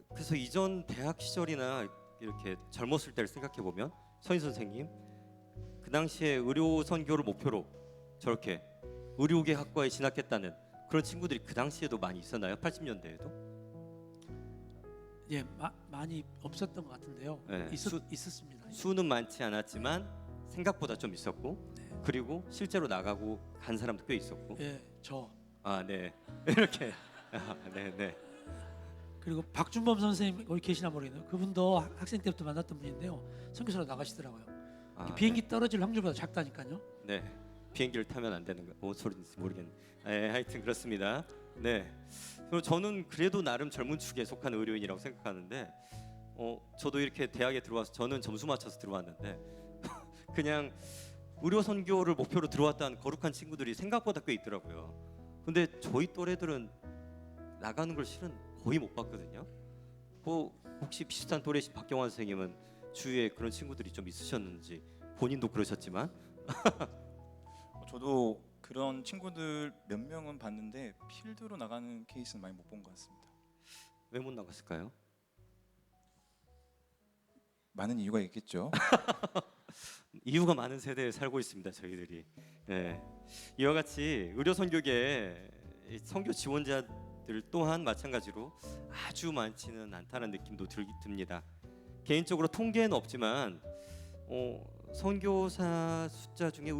그래서 이전 대학 시절이나 이렇게 젊었을 때를 생각해 보면 서인 선생님 그 당시에 의료 선교를 목표로 저렇게 의료계 학과에 진학했다는 그런 친구들이 그 당시에도 많이 있었나요? 80년대에도? 예, 많이 없었던 것 같은데요. 네, 있었습니다. 수는 많지 않았지만 생각보다 좀 있었고, 네. 그리고 실제로 나가고 간 사람도 꽤 있었고. 예, 저 네. 이렇게. 네. 그리고 박준범 선생님 거기 계시나 모르겠네요. 그분도 학생 때부터 만났던 분인데요. 선교사로 나가시더라고요. 비행기 떨어질 확률보다 작다니까요. 네. 비행기를 타면 안 되는 거. 뭔 소리인지 모르겠네. 하여튼 그렇습니다. 네. 그리고 저는 그래도 나름 젊은 축에 속한 의료인이라고 생각하는데, 저도 이렇게 대학에 들어와서 저는 점수 맞춰서 들어왔는데 그냥 의료 선교를 목표로 들어왔다는 거룩한 친구들이 생각보다 꽤 있더라고요. 근데 저희 또래들은 나가는 걸 실은 거의 못 봤거든요. 혹시 비슷한 또래신 박경환 선생님은 주위에 그런 친구들이 좀 있으셨는지, 본인도 그러셨지만. 저도 그런 친구들 몇 명은 봤는데 필드로 나가는 케이스는 많이 못 본 것 같습니다. 왜 못 나갔을까요? 많은 이유가 있겠죠. 이유가 많은 세대에 살고 있습니다, 저희들이. 네. 이와 같이 의료 선교계 선교 지원자들 또한 마찬가지로 아주 많지는 않다는 느낌도 듭니다. 개인적으로 통계는 없지만 선교사 숫자 중에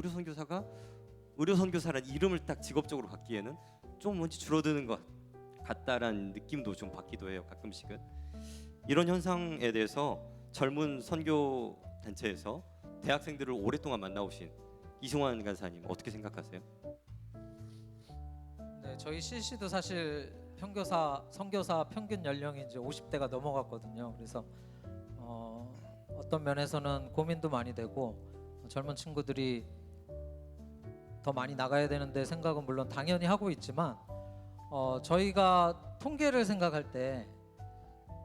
의료 선교사란 이름을 딱 직업적으로 갖기에는 좀 뭔지 줄어드는 것 같다라는 느낌도 좀 받기도 해요. 가끔씩은 이런 현상에 대해서 젊은 선교 단체에서 대학생들을 오랫동안 만나오신 이승환 간사님 어떻게 생각하세요? 네, 저희 CC도 사실 선교사 평균 연령이 이제 50대가 넘어갔거든요. 그래서 어떤 면에서는 고민도 많이 되고 젊은 친구들이 더 많이 나가야 되는데 생각은 물론 당연히 하고 있지만 저희가 통계를 생각할 때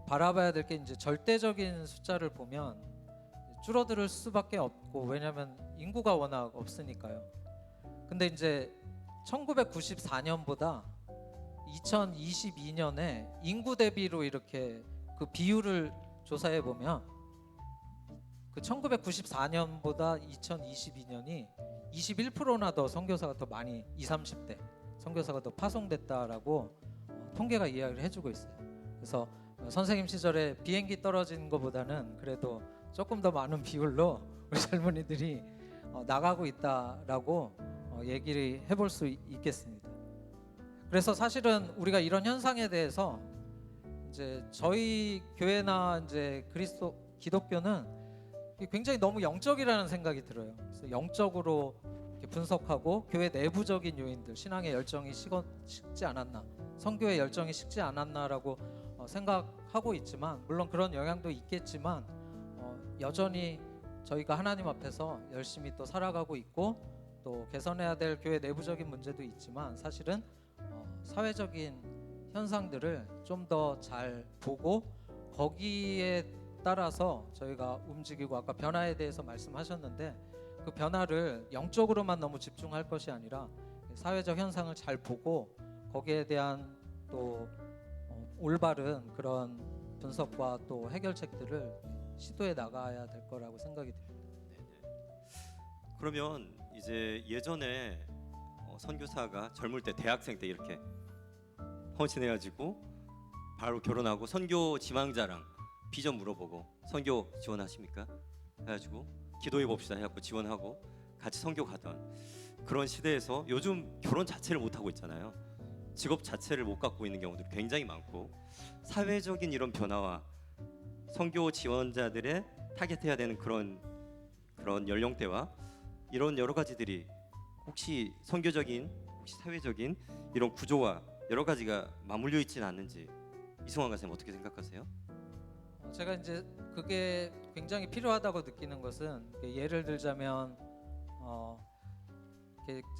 바라봐야 될 게 이제 절대적인 숫자를 보면 줄어들 수밖에 없고, 왜냐하면 인구가 워낙 없으니까요. 근데 이제 1994년보다 2022년에 인구 대비로 이렇게 그 비율을 조사해 보면 그 1994년보다 2022년이 21%나 더 선교사가 더 많이 20, 30대 선교사가 더 파송됐다라고 통계가 이야기를 해주고 있어요. 그래서 선생님 시절에 비행기 떨어진 것보다는 그래도 조금 더 많은 비율로 우리 젊은이들이 나가고 있다라고 얘기를 해볼 수 있겠습니다. 그래서 사실은 우리가 이런 현상에 대해서 이제 저희 교회나 이제 기독교는 굉장히 너무 영적이라는 생각이 들어요. 그래서 영적으로 이렇게 분석하고 교회 내부적인 요인들, 신앙의 열정이 식지 않았나, 선교의 열정이 식지 않았나라고 생각하고 있지만, 물론 그런 영향도 있겠지만 여전히 저희가 하나님 앞에서 열심히 또 살아가고 있고 또 개선해야 될 교회 내부적인 문제도 있지만, 사실은 사회적인 현상들을 좀 더 잘 보고 거기에 따라서 저희가 움직이고, 아까 변화에 대해서 말씀하셨는데 그 변화를 영적으로만 너무 집중할 것이 아니라 사회적 현상을 잘 보고 거기에 대한 또 올바른 그런 분석과 또 해결책들을 시도해 나가야 될 거라고 생각이 듭니다. 그러면 이제 예전에 선교사가 젊을 때 대학생 때 이렇게 헌신해가지고 바로 결혼하고 선교 지망자랑 비전 물어보고 선교 지원하십니까? 해가지고 기도해 봅시다 해갖고 지원하고 같이 선교 가던 그런 시대에서 요즘 결혼 자체를 못 하고 있잖아요. 직업 자체를 못 갖고 있는 경우들이 굉장히 많고, 사회적인 이런 변화와 선교 지원자들의 타겟해야 되는 그런 연령대와 이런 여러 가지들이 혹시 선교적인, 혹시 사회적인 이런 구조와 여러 가지가 맞물려 있지는 않는지 이승환 가사님 어떻게 생각하세요? 제가 이제 그게 굉장히 필요하다고 느끼는 것은, 예를 들자면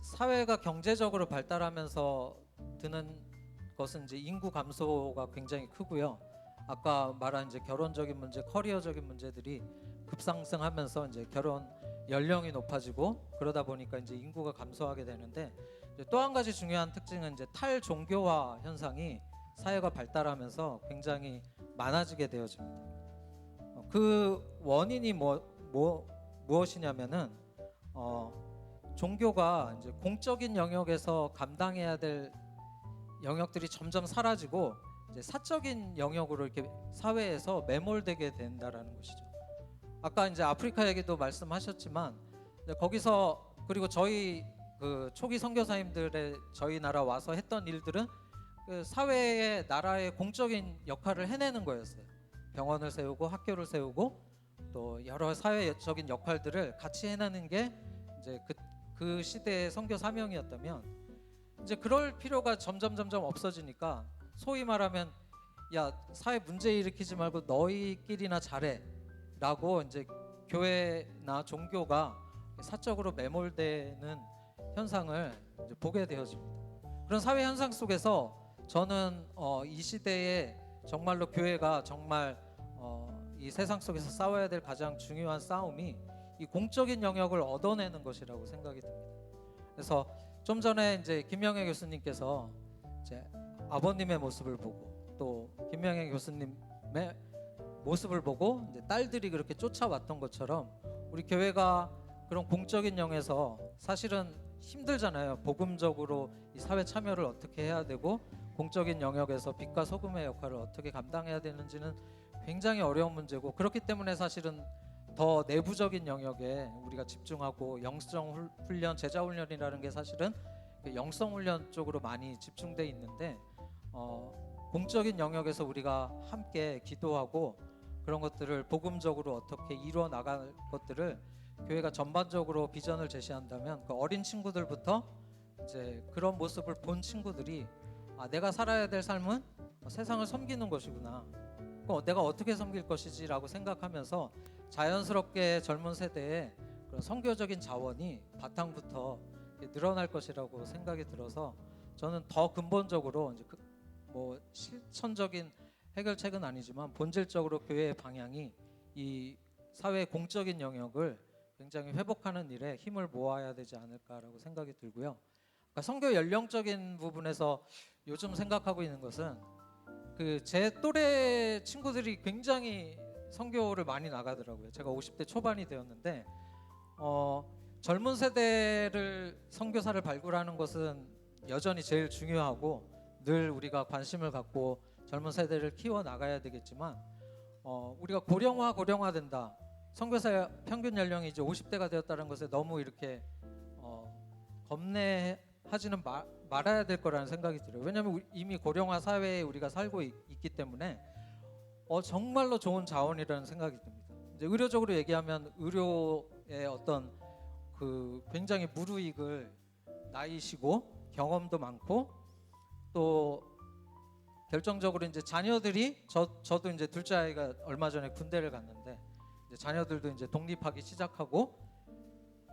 사회가 경제적으로 발달하면서 드는 것은 이제 인구 감소가 굉장히 크고요. 아까 말한 이제 결혼적인 문제, 커리어적인 문제들이 급상승하면서 이제 결혼 연령이 높아지고 그러다 보니까 이제 인구가 감소하게 되는데, 또 한 가지 중요한 특징은 이제 탈종교화 현상이 사회가 발달하면서 굉장히 많아지게 되어집니다. 그 원인이 무엇이냐면은 종교가 이제 공적인 영역에서 감당해야 될 영역들이 점점 사라지고 이제 사적인 영역으로 이렇게 사회에서 매몰되게 된다라는 것이죠. 아까 이제 아프리카 얘기도 말씀하셨지만 이제 거기서 그리고 저희 그 초기 선교사님들의 저희 나라 와서 했던 일들은 그 사회의 나라의 공적인 역할을 해내는 거였어요. 병원을 세우고 학교를 세우고 또 여러 사회적인 역할들을 같이 해내는 게 이제 그 시대의 선교 사명이었다면 이제 그럴 필요가 점점 없어지니까 소위 말하면 야 사회 문제 일으키지 말고 너희끼리나 잘해라고 이제 교회나 종교가 사적으로 매몰되는 현상을 이제 보게 되어집니다. 그런 사회 현상 속에서 저는 이 시대에 정말로 교회가 정말 이 세상 속에서 싸워야 될 가장 중요한 싸움이 이 공적인 영역을 얻어내는 것이라고 생각이 듭니다. 그래서 좀 전에 이제 김명애 교수님께서 이제 아버님의 모습을 보고 또 김명애 교수님의 모습을 보고 이제 딸들이 그렇게 쫓아왔던 것처럼 우리 교회가 그런 공적인 영역에서 사실은 힘들잖아요. 복음적으로 이 사회 참여를 어떻게 해야 되고 공적인 영역에서 빛과 소금의 역할을 어떻게 감당해야 되는지는 굉장히 어려운 문제고 그렇기 때문에 사실은 더 내부적인 영역에 우리가 집중하고 영성 훈련, 제자 훈련이라는 게 사실은 영성 훈련 쪽으로 많이 집중돼 있는데 공적인 영역에서 우리가 함께 기도하고 그런 것들을 복음적으로 어떻게 이루어 나갈 것들을 교회가 전반적으로 비전을 제시한다면 그 어린 친구들부터 이제 그런 모습을 본 친구들이 내가 살아야 될 삶은 세상을 섬기는 것이구나. 내가 어떻게 섬길 것이지라고 생각하면서 자연스럽게 젊은 세대에 그런 선교적인 자원이 바탕부터 늘어날 것이라고 생각이 들어서 저는 더 근본적으로 이제 실천적인 해결책은 아니지만 본질적으로 교회의 방향이 이 사회 공적인 영역을 굉장히 회복하는 일에 힘을 모아야 되지 않을까라고 생각이 들고요. 그러니까 선교 연령적인 부분에서 요즘 생각하고 있는 것은 그 제 또래 친구들이 굉장히 선교를 많이 나가더라고요. 제가 50대 초반이 되었는데 젊은 세대를 선교사를 발굴하는 것은 여전히 제일 중요하고 늘 우리가 관심을 갖고 젊은 세대를 키워 나가야 되겠지만 우리가 고령화된다. 선교사 평균 연령이 이제 50대가 되었다는 것에 너무 이렇게 겁내하지는 말아야 될 거라는 생각이 들어요. 왜냐하면 이미 고령화 사회에 우리가 살고 있기 때문에 정말로 좋은 자원이라는 생각이 듭니다. 이제 의료적으로 얘기하면 의료의 어떤 그 굉장히 무르익을 나이시고 경험도 많고 또 결정적으로 이제 자녀들이 저도 이제 둘째 아이가 얼마 전에 군대를 갔는데 이제 자녀들도 이제 독립하기 시작하고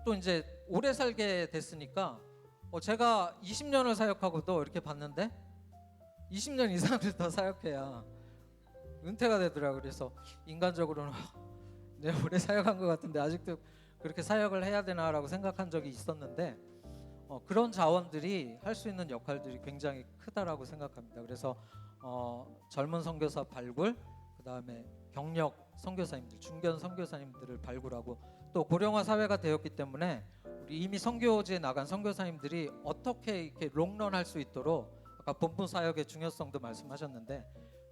또 이제 오래 살게 됐으니까 제가 20년을 사역하고도 이렇게 봤는데 20년 이상을 더 사역해야 은퇴가 되더라고요. 그래서 인간적으로는 내가 오래 사역한 것 같은데 아직도 그렇게 사역을 해야 되나라고 생각한 적이 있었는데 그런 자원들이 할 수 있는 역할들이 굉장히 크다라고 생각합니다. 그래서 젊은 선교사 발굴, 그 다음에 경력 선교사님들, 중견 선교사님들을 발굴하고 또 고령화 사회가 되었기 때문에 우리 이미 선교지에 나간 선교사님들이 어떻게 이렇게 롱런할 수 있도록 아까 본부 사역의 중요성도 말씀하셨는데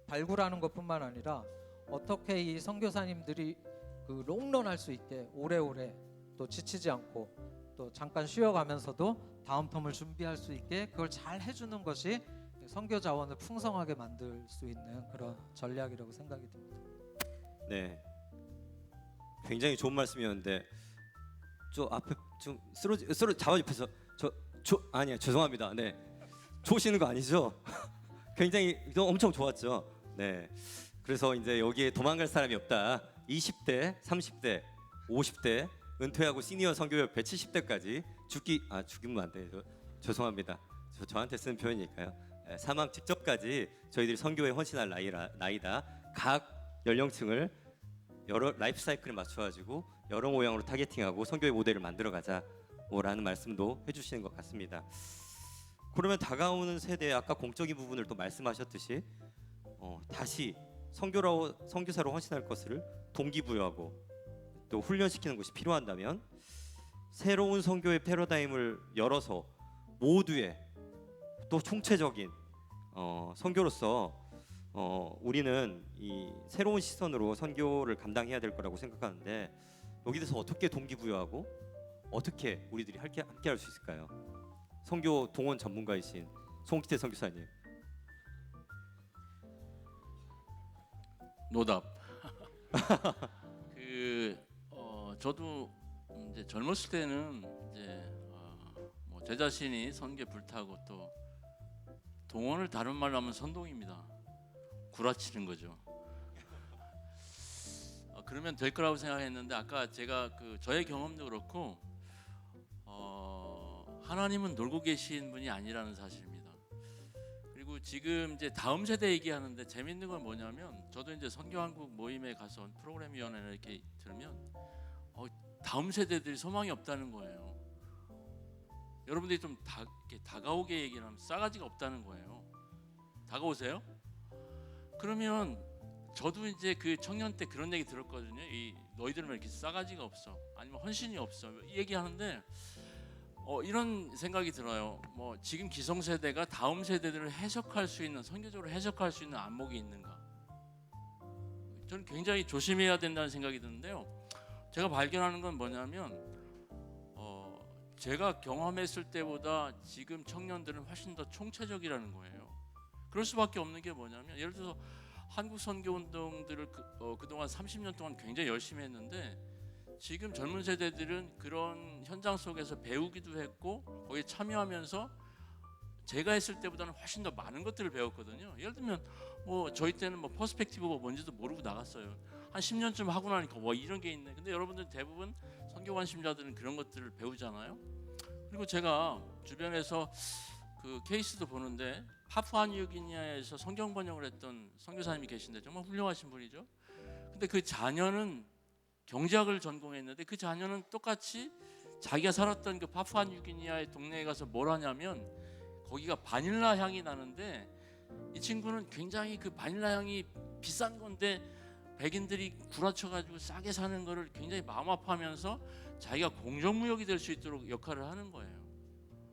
발굴하는 것뿐만 아니라 어떻게 이 선교사님들이 그 롱런할 수 있게 오래오래 또 지치지 않고 또 잠깐 쉬어가면서도 다음 텀을 준비할 수 있게 그걸 잘 해주는 것이 선교 자원을 풍성하게 만들 수 있는 그런 전략이라고 생각이 듭니다. 네, 굉장히 좋은 말씀이었는데 저 앞에 좀 쓰러 자원 옆에서 아니야 죄송합니다. 네, 좋으시는 거 아니죠? 굉장히 엄청 좋았죠. 네, 그래서 이제 여기에 도망갈 사람이 없다. 20대, 30대, 50대 은퇴하고 시니어 선교협회 70대까지 죽이면 안 돼요. 죄송합니다. 저한테 쓰는 표현이니까요. 사망 직전까지 저희들이 선교에 헌신할 나이다. 각 연령층을 여러 라이프 사이클에 맞춰가지고 여러 모양으로 타겟팅하고 선교의 모델을 만들어가자라는 말씀도 해주시는 것 같습니다. 그러면 다가오는 세대에 아까 공적인 부분을 또 말씀하셨듯이 다시 선교사로 헌신할 것을 동기부여하고 또 훈련시키는 것이 필요한다면 새로운 선교의 패러다임을 열어서 모두의 또 총체적인 선교로서 우리는 이 새로운 시선으로 선교를 감당해야 될 거라고 생각하는데 여기 대해서 어떻게 동기부여하고 어떻게 우리들이 함께 할 수 있을까요? 선교 동원 전문가이신 송기태 선교사님. 노답. 저도 이제 젊었을 때는 이제 뭐 제 자신이 선교에 불타고 또 동원을 다른 말로 하면 선동입니다. 구라치는 거죠. 그러면 될 거라고 생각했는데 아까 제가 저의 경험도 그렇고 하나님은 놀고 계신 분이 아니라는 사실입니다. 그리고 지금 이제 다음 세대 얘기하는데 재밌는 건 뭐냐면 저도 이제 선교한국 모임에 가서 프로그램 위원회를 이렇게 들으면 다음 세대들이 소망이 없다는 거예요. 여러분들이 좀 이렇게 다가오게 얘기를 하면 싸가지가 없다는 거예요. 다가오세요? 그러면 저도 이제 그 청년 때 그런 얘기 들었거든요. 너희들은 왜 이렇게 싸가지가 없어? 아니면 헌신이 없어? 이 얘기하는데 이런 생각이 들어요. 뭐 지금 기성세대가 다음 세대들을 해석할 수 있는 선교적으로 해석할 수 있는 안목이 있는가? 저는 굉장히 조심해야 된다는 생각이 드는데요. 제가 발견하는 건 뭐냐면 제가 경험했을 때보다 지금 청년들은 훨씬 더 총체적이라는 거예요. 그럴 수밖에 없는 게 뭐냐면 예를 들어서 한국 선교 운동들을 그동안 30년 동안 굉장히 열심히 했는데 지금 젊은 세대들은 그런 현장 속에서 배우기도 했고 거기에 참여하면서 제가 했을 때보다는 훨씬 더 많은 것들을 배웠거든요. 예를 들면 뭐 저희 때는 뭐 퍼스펙티브가 뭔지도 모르고 나갔어요. 한 10년쯤 하고 나니까 와 이런 게 있네. 근데 여러분들 대부분 선교 관심자들은 그런 것들을 배우잖아요. 그리고 제가 주변에서 그 케이스도 보는데 파푸아뉴기니아에서 성경 번역을 했던 선교사님이 계신데 정말 훌륭하신 분이죠. 근데 그 자녀는 경제학을 전공했는데 그 자녀는 똑같이 자기가 살았던 그 파푸아뉴기니아의 동네에 가서 뭘 하냐면 거기가 바닐라 향이 나는데 이 친구는 굉장히 그 바닐라 향이 비싼 건데 백인들이 구라쳐가지고 싸게 사는 거를 굉장히 마음 아파하면서 자기가 공정무역이 될 수 있도록 역할을 하는 거예요.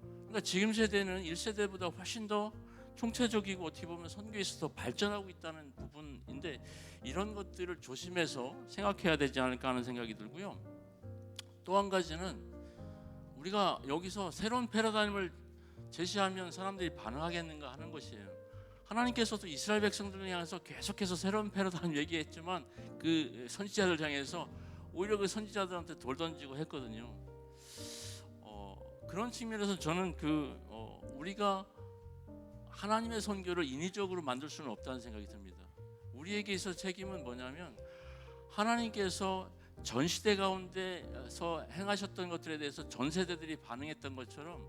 그러니까 지금 세대는 1세대보다 훨씬 더 총체적이고 어떻게 보면 선교에 있어서 발전하고 있다는 부분인데 이런 것들을 조심해서 생각해야 되지 않을까 하는 생각이 들고요. 또 한 가지는 우리가 여기서 새로운 패러다임을 제시하면 사람들이 반응하겠는가 하는 것이에요. 하나님께서도 이스라엘 백성들을 향해서 계속해서 새로운 패러다임 얘기했지만 그 선지자들 향해서 오히려 그 선지자들한테 돌 던지고 했거든요. 그런 측면에서 저는 우리가 하나님의 선교를 인위적으로 만들 수는 없다는 생각이 듭니다. 우리에게 있어 책임은 뭐냐면 하나님께서 전 시대 가운데서 행하셨던 것들에 대해서 전 세대들이 반응했던 것처럼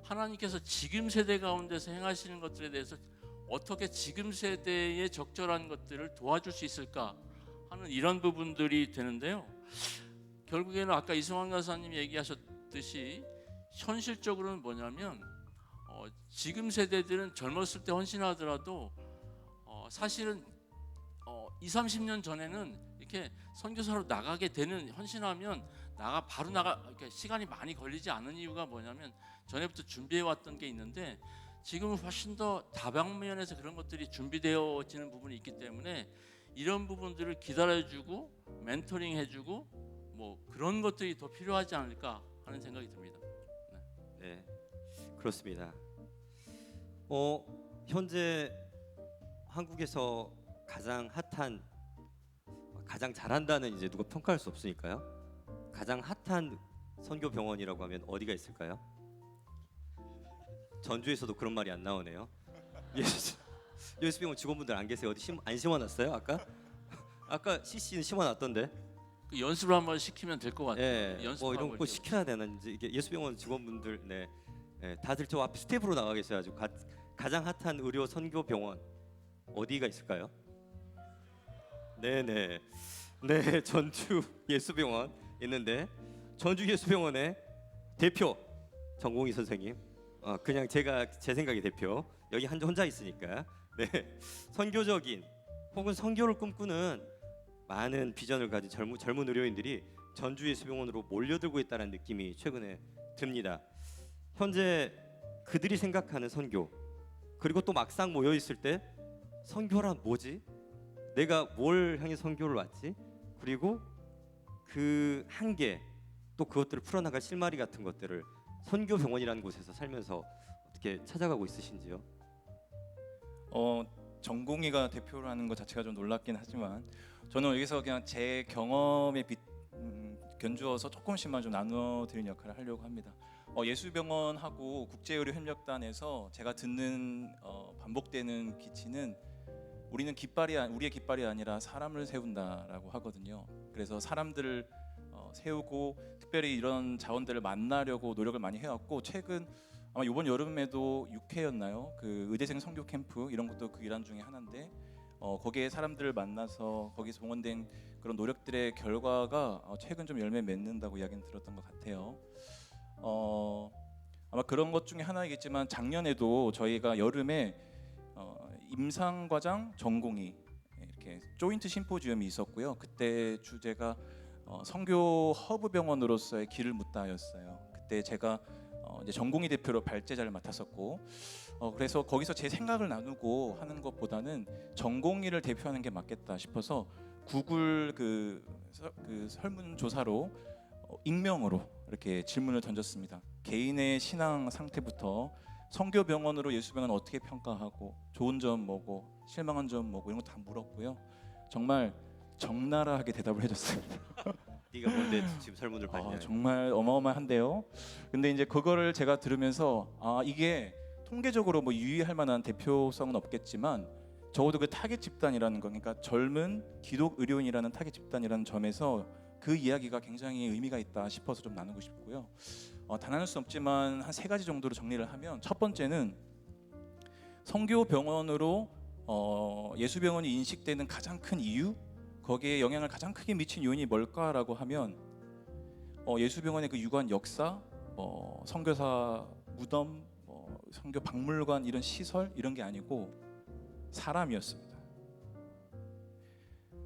하나님께서 지금 세대 가운데서 행하시는 것들에 대해서 어떻게 지금 세대에 적절한 것들을 도와줄 수 있을까 하는 이런 부분들이 되는데요. 결국에는 아까 이승환 강사님이 얘기하셨듯이 현실적으로는 뭐냐면 지금 세대들은 젊었을 때 헌신하더라도 사실은 20-30년 전에는 이렇게 선교사로 나가게 되는 헌신하면 바로 이렇게 시간이 많이 걸리지 않은 이유가 뭐냐면 전에부터 준비해 왔던 게 있는데 지금은 훨씬 더 다방면에서 그런 것들이 준비되어지는 부분이 있기 때문에 이런 부분들을 기다려주고 멘토링 해주고 뭐 그런 것들이 더 필요하지 않을까 하는 생각이 듭니다. 네, 그렇습니다. 현재 한국에서 가장 핫한, 가장 잘한다는 이제 누가 평가할 수 없으니까요. 가장 핫한 선교 병원이라고 하면 어디가 있을까요? 전주에서도 그런 말이 안 나오네요. 예수병원 직원분들 안 계세요? 어디 안 심어놨어요? 아까 CC는 심어놨던데. 그 연습을 한번 시키면 될 것 같아요. 예, 연습 뭐 이런 거 시켜야 되는지 이게 예수병원 직원분들 다들 저 앞에 스텝으로 나가 계셔가지고 가장 핫한 의료 선교 병원 어디가 있을까요? 네, 전주 예수병원 있는데 전주 예수병원의 대표 전공의 선생님 그냥 제가 제 생각이 대표 여기 혼자 있으니까 네 선교적인 혹은 선교를 꿈꾸는 많은 비전을 가진 젊은 의료인들이 전주 예수병원으로 몰려들고 있다는 느낌이 최근에 듭니다. 현재 그들이 생각하는 선교 그리고 또 막상 모여 있을 때 선교란 뭐지? 내가 뭘 향해 선교를 왔지? 그리고 그 한계 또 그것들을 풀어나갈 실마리 같은 것들을 선교병원이라는 곳에서 살면서 어떻게 찾아가고 있으신지요? 전공의가 대표를 하는 것 자체가 좀 놀랍긴 하지만 저는 여기서 그냥 제 경험에 견주어서 조금씩만 좀 나눠드리는 역할을 하려고 합니다. 예수병원하고 국제의료협력단에서 제가 듣는 반복되는 기치는 우리의 깃발이 아니라 사람을 세운다라고 하거든요. 그래서 사람들을 세우고 특별히 이런 자원들을 만나려고 노력을 많이 해왔고 최근 아마 이번 여름에도 6회였나요? 그 의대생 선교 캠프 이런 것도 그 일환 중에 하나인데 거기에 사람들을 만나서 거기서 동원된 그런 노력들의 결과가 최근 좀 열매 맺는다고 이야기는 들었던 것 같아요. 아마 그런 것 중에 하나이겠지만 작년에도 저희가 여름에 임상과장 전공의 이렇게 조인트 심포지엄이 있었고요. 그때 주제가 선교 허브 병원으로서의 길을 묻다였어요. 그때 제가 이제 전공의 대표로 발제자를 맡았었고 그래서 거기서 제 생각을 나누고 하는 것보다는 전공의를 대표하는 게 맞겠다 싶어서 구글 그 설문조사로 익명으로 이렇게 질문을 던졌습니다. 개인의 신앙 상태부터 선교병원으로 예수병원 어떻게 평가하고 좋은 점 뭐고 실망한 점 뭐고 이런 거 다 물었고요. 정말 적나라하게 대답을 해줬습니다. 네가 뭔데 지금 설문을 받냐? 정말 어마어마한데요. 근데 이제 그거를 제가 들으면서 이게 통계적으로 뭐 유의할 만한 대표성은 없겠지만 적어도 그 타겟 집단이라는 거, 그러니까 젊은 기독 의료인이라는 타겟 집단이라는 점에서 그 이야기가 굉장히 의미가 있다 싶어서 좀 나누고 싶고요. 단언할 수 없지만 한 3가지 정도로 정리를 하면 첫 번째는 선교병원으로 예수병원이 인식되는 가장 큰 이유, 거기에 영향을 가장 크게 미친 요인이 뭘까라고 하면 예수병원의 그 유관 역사, 선교사 무덤, 선교 박물관 이런 시설 이런 게 아니고 사람이었습니다.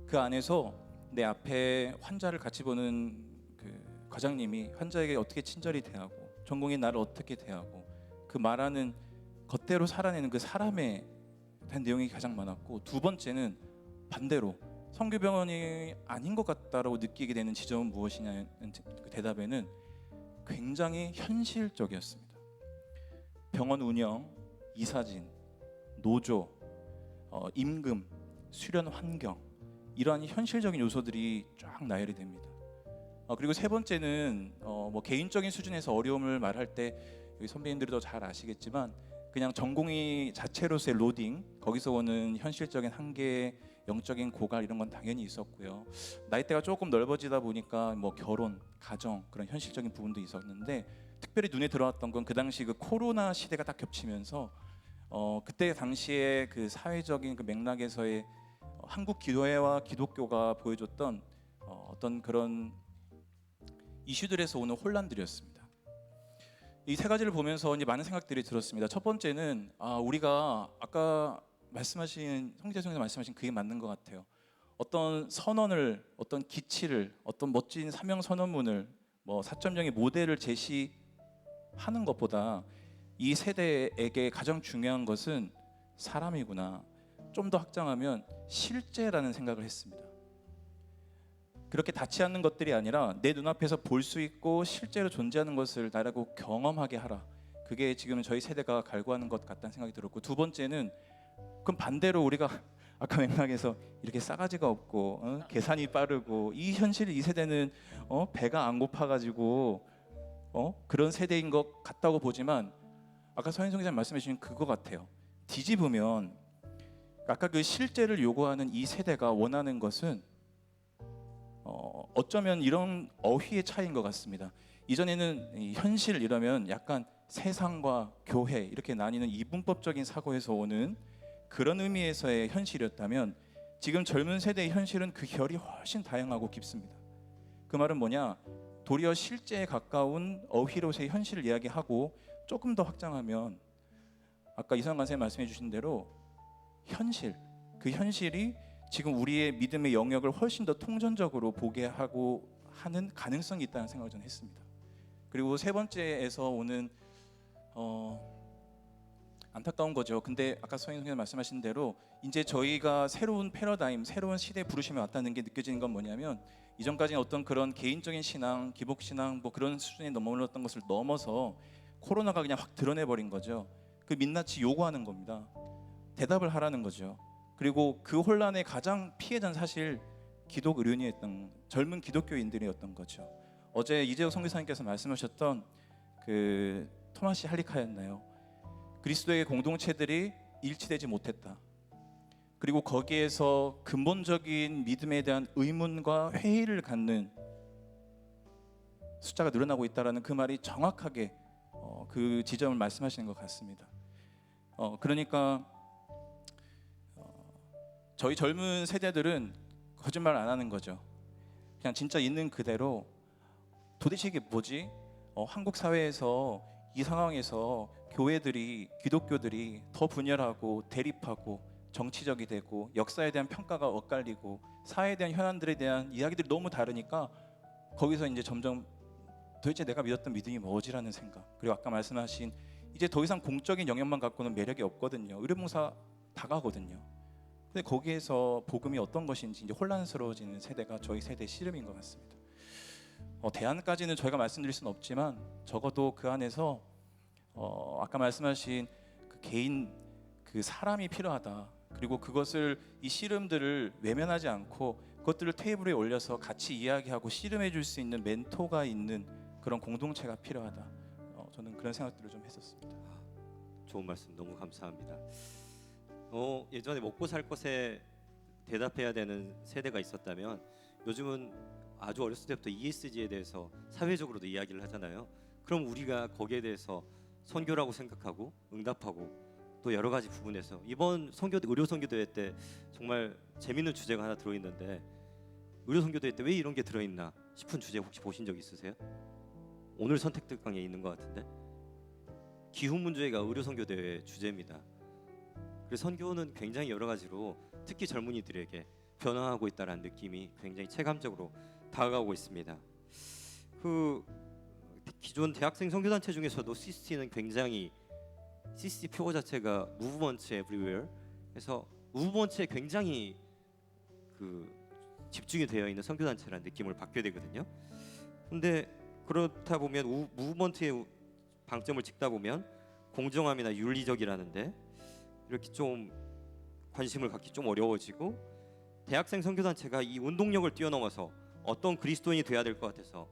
그 안에서 내 앞에 환자를 같이 보는 그 과장님이 환자에게 어떻게 친절히 대하고 전공의 나를 어떻게 대하고 그 말하는 겉대로 살아내는 그 사람에 대한 내용이 가장 많았고 두 번째는 반대로 선교병원이 아닌 것 같다라고 느끼게 되는 지점은 무엇이냐는 그 대답에는 굉장히 현실적이었습니다. 병원 운영, 이사진, 노조, 임금, 수련 환경 이러한 현실적인 요소들이 쫙 나열이 됩니다. 그리고 세 번째는 뭐 개인적인 수준에서 어려움을 말할 때 여기 선배님들이 더 잘 아시겠지만 그냥 전공의 자체로서의 로딩 거기서 오는 현실적인 한계, 영적인 고갈 이런 건 당연히 있었고요. 나이대가 조금 넓어지다 보니까 뭐 결혼, 가정 그런 현실적인 부분도 있었는데 특별히 눈에 들어왔던 건 그 당시 그 코로나 시대가 딱 겹치면서 그때 당시에 그 사회적인 그 맥락에서의 한국 기도회와 기독교가 보여줬던 어떤 그런 이슈들에서 오는 혼란들이었습니다. 이 3가지를 보면서 이제 많은 생각들이 들었습니다. 첫 번째는 우리가 아까 말씀하신 성재성에서 말씀하신 그게 맞는 것 같아요. 어떤 선언을, 어떤 기치를, 어떤 멋진 사명 선언문을 뭐 4.0의 모델을 제시하는 것보다 이 세대에게 가장 중요한 것은 사람이구나. 좀 더 확장하면 실제라는 생각을 했습니다. 그렇게 닿지 않는 것들이 아니라 내 눈앞에서 볼 수 있고 실제로 존재하는 것을 나라고 경험하게 하라. 그게 지금 저희 세대가 갈구하는 것 같다는 생각이 들었고 두 번째는 그럼 반대로 우리가 아까 맥락에서 이렇게 싸가지가 없고 계산이 빠르고 이 현실 이 세대는 배가 안 고파가지고 그런 세대인 것 같다고 보지만 아까 서인성 기자님 말씀해 주신 그거 같아요. 뒤집으면 아까 그 실제를 요구하는 이 세대가 원하는 것은 어쩌면 이런 어휘의 차이인 것 같습니다. 이전에는 이 현실 이러면 약간 세상과 교회 이렇게 나뉘는 이분법적인 사고에서 오는 그런 의미에서의 현실이었다면 지금 젊은 세대의 현실은 그 결이 훨씬 다양하고 깊습니다. 그 말은 뭐냐? 도리어 실제에 가까운 어휘로서의 현실을 이야기하고 조금 더 확장하면 아까 이성관 선생님 말씀해 주신 대로 현실, 그 현실이 지금 우리의 믿음의 영역을 훨씬 더 통전적으로 보게 하고 하는 가능성이 있다는 생각을 저는 했습니다. 그리고 세 번째에서 오는 안타까운 거죠. 근데 아까 서인 선생님 말씀하신 대로 이제 저희가 새로운 패러다임, 새로운 시대에 부르심이 왔다는 게 느껴지는 건 뭐냐면 이전까지는 어떤 그런 개인적인 신앙, 기복 신앙 뭐 그런 수준에 머물렀던 것을 넘어서 코로나가 그냥 확 드러내버린 거죠. 그 민낯이 요구하는 겁니다. 대답을 하라는 거죠. 그리고 그 혼란의 가장 피해자는 사실 기독 의료인이었던 젊은 기독교인들이었던 거죠. 어제 이재혁 선교사님께서 말씀하셨던 그 토마시 할리카였나요? 그리스도의 공동체들이 일치되지 못했다. 그리고 거기에서 근본적인 믿음에 대한 의문과 회의를 갖는 숫자가 늘어나고 있다라는 그 말이 정확하게 그 지점을 말씀하시는 것 같습니다. 그러니까 저희 젊은 세대들은 거짓말 안 하는 거죠. 그냥 진짜 있는 그대로 도대체 이게 뭐지? 한국 사회에서 이 상황에서 교회들이 기독교들이 더 분열하고 대립하고 정치적이 되고 역사에 대한 평가가 엇갈리고 사회에 대한 현안들에 대한 이야기들이 너무 다르니까 거기서 이제 점점 도대체 내가 믿었던 믿음이 뭐지라는 생각. 그리고 아까 말씀하신 이제 더 이상 공적인 영역만 갖고는 매력이 없거든요. 의료봉사 다 가거든요. 근데 거기에서 복음이 어떤 것인지 이제 혼란스러워지는 세대가 저희 세대의 씨름인 것 같습니다. 대안까지는 저희가 말씀드릴 수는 없지만 적어도 그 안에서 아까 말씀하신 그 개인 그 사람이 필요하다. 그리고 그것을 이 씨름들을 외면하지 않고 그것들을 테이블에 올려서 같이 이야기하고 씨름해 줄 수 있는 멘토가 있는 그런 공동체가 필요하다. 저는 그런 생각들을 좀 했었습니다. 좋은 말씀 너무 감사합니다. 예전에 먹고 살 것에 대답해야 되는 세대가 있었다면 요즘은 아주 어렸을 때부터 ESG에 대해서 사회적으로도 이야기를 하잖아요. 그럼 우리가 거기에 대해서 선교라고 생각하고 응답하고 또 여러 가지 부분에서 이번 의료 선교대회 때 정말 재밌는 주제가 하나 들어있는데 의료 선교대회 때 왜 이런 게 들어있나 싶은 주제 혹시 보신 적 있으세요? 오늘 선택들 강의에 있는 것 같은데 기후 문제가 의료 선교대회 주제입니다. 그래서 선교는 굉장히 여러 가지로 특히 젊은이들에게 변화하고 있다는 느낌이 굉장히 체감적으로 다가오고 있습니다. 그 기존 대학생 선교단체 중에서도 CCT는 굉장히 CCT 표어 자체가 무브먼트 에브리웨어 그래서 무브먼트에 굉장히 그 집중이 되어 있는 선교단체라는 느낌을 받게 되거든요. 근데 그렇다 보면 무브먼트의 방점을 찍다 보면 공정함이나 윤리적이라는데 이렇게 좀 관심을 갖기 좀 어려워지고 대학생 선교단체가 이 운동력을 뛰어넘어서 어떤 그리스도인이 돼야 될 것 같아서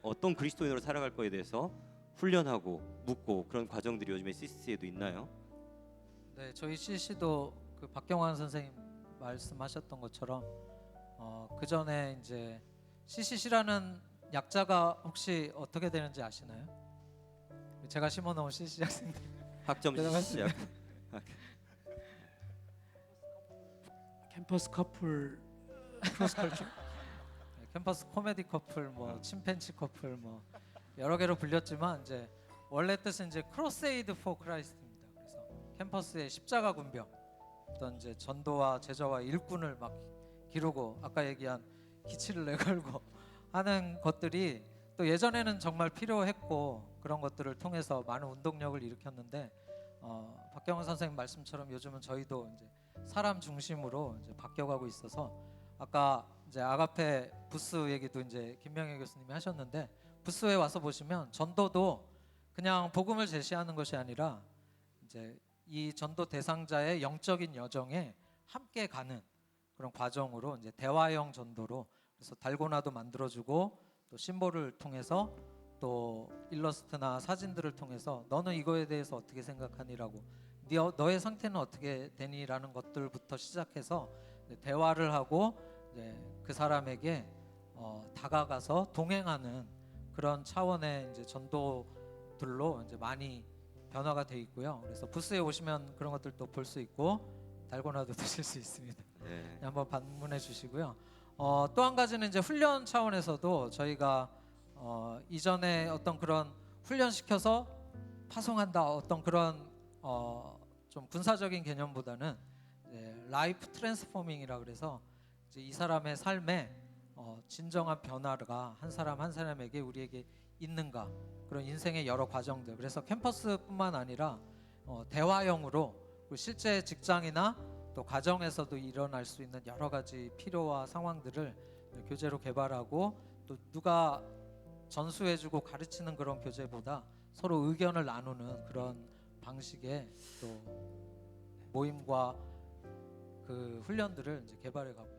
어떤 그리스도인으로 살아갈 거에 대해서 훈련하고 묻고 그런 과정들이 요즘에 CCC에도 있나요? 네, 저희 CC도 그 박경환 선생님 말씀하셨던 것처럼 그 전에 이제 CCC라는 약자가 혹시 어떻게 되는지 아시나요? 제가 심어놓은 CC 학생들 학점 시작. 캠퍼스 커플 크로스컬처 캠퍼스 코미디 커플, 뭐 침팬치 커플, 뭐 여러 개로 불렸지만 이제 원래 뜻은 이제 크로세이드 포 크라이스트입니다. 그래서 캠퍼스의 십자가 군병, 어떤 이제 전도와 제자와 일꾼을 막 기르고 아까 얘기한 기치를 내걸고 하는 것들이 또 예전에는 정말 필요했고 그런 것들을 통해서 많은 운동력을 일으켰는데 박경원 선생님 말씀처럼 요즘은 저희도 이제 사람 중심으로 이제 바뀌어가고 있어서 아까 이제 아가페 부스 얘기도 이제 김명희 교수님이 하셨는데 부스에 와서 보시면 전도도 그냥 복음을 제시하는 것이 아니라 이제 이 전도 대상자의 영적인 여정에 함께 가는 그런 과정으로 이제 대화형 전도로 그래서 달고나도 만들어주고 또 심볼을 통해서 또 일러스트나 사진들을 통해서 너는 이거에 대해서 어떻게 생각하니라고 너의 상태는 어떻게 되니라는 것들부터 시작해서 대화를 하고 그 사람에게 다가가서 동행하는 그런 차원의 이제 전도들로 이제 많이 변화가 돼 있고요. 그래서 부스에 오시면 그런 것들도 볼 수 있고 달고나도 드실 수 있습니다. 네. 한번 방문해 주시고요. 또 한 가지는 이제 훈련 차원에서도 저희가 이전에 어떤 그런 훈련시켜서 파송한다 어떤 그런 좀 군사적인 개념보다는 라이프 트랜스포밍이라 그래서 이제 이 사람의 삶에 진정한 변화가 한 사람 한 사람에게 우리에게 있는가, 그런 인생의 여러 과정들. 그래서 캠퍼스뿐만 아니라 대화형으로 실제 직장이나 또 가정에서도 일어날 수 있는 여러 가지 필요와 상황들을 교재로 개발하고, 또 누가 전수해주고 가르치는 그런 교재보다 서로 의견을 나누는 그런 방식의 또 모임과 그 훈련들을 이제 개발해 가고